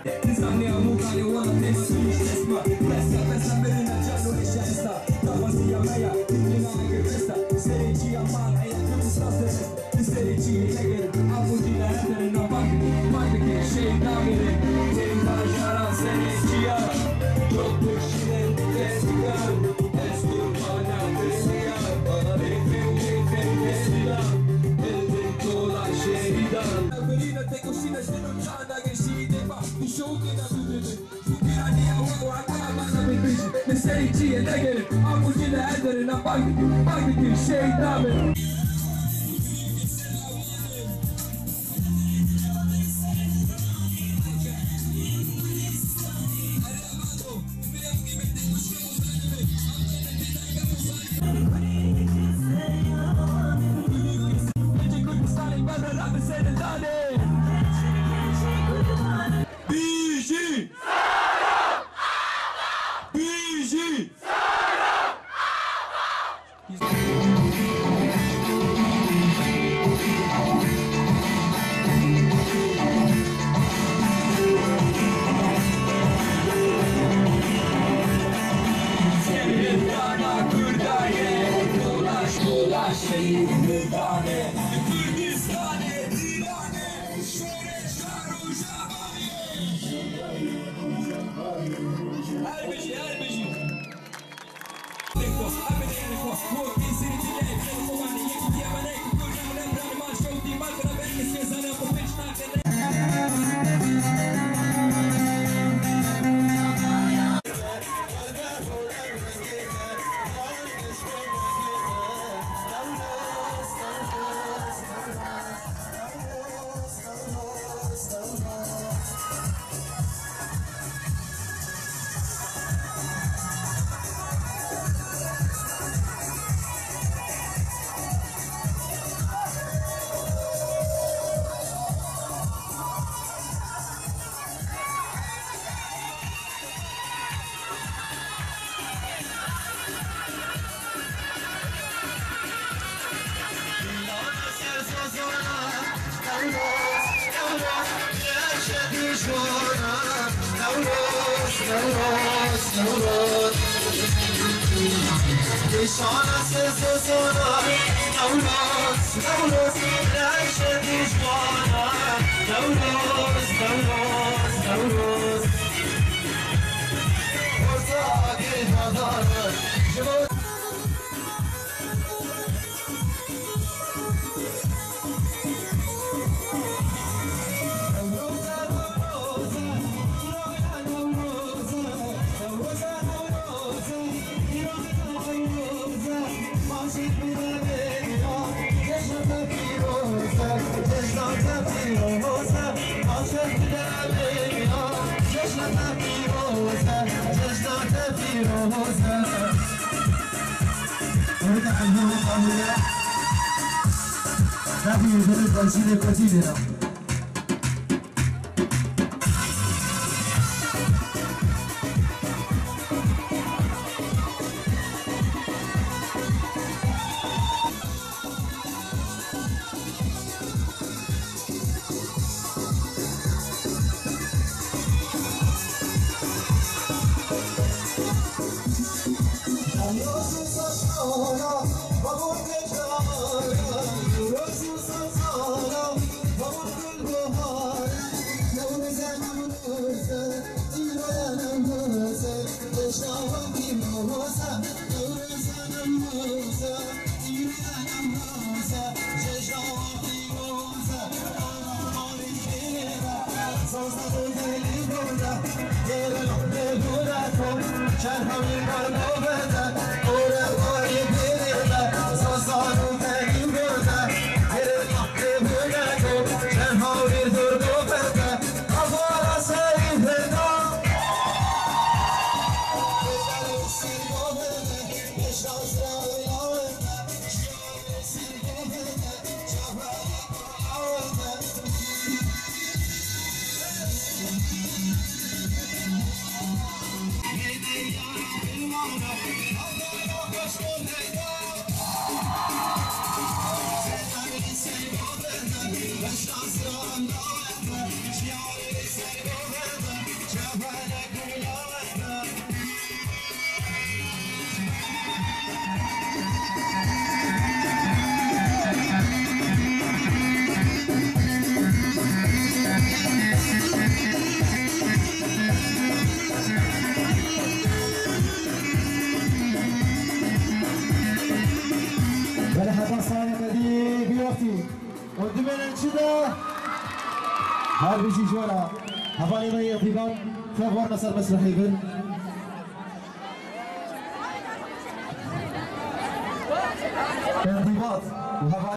تسمعني أموتاني ولا تسميش تسمع بس برنا جانو إشاستا تفاصيل ميا تبلينا عقبستا سريجي أمان أيا كمستاسر سريجي نجر أبوجي لهدر نباك مايبك شيء نامر تيمبا شارع سريجيا دكتور شيرين تسيكار استربانا برسيا بيفم تسيلا الدكتورا شهيدا برينا تكوشينا شنو جانا جشيدة شوقنا بدل شوقنا نيا وعطانا بالبيش نسيتي نجر أبو جل هدر نباك شيء نامر هل بيجي جوانا هفالي مي ضيبان فغور نصر مسرحي بن انضباط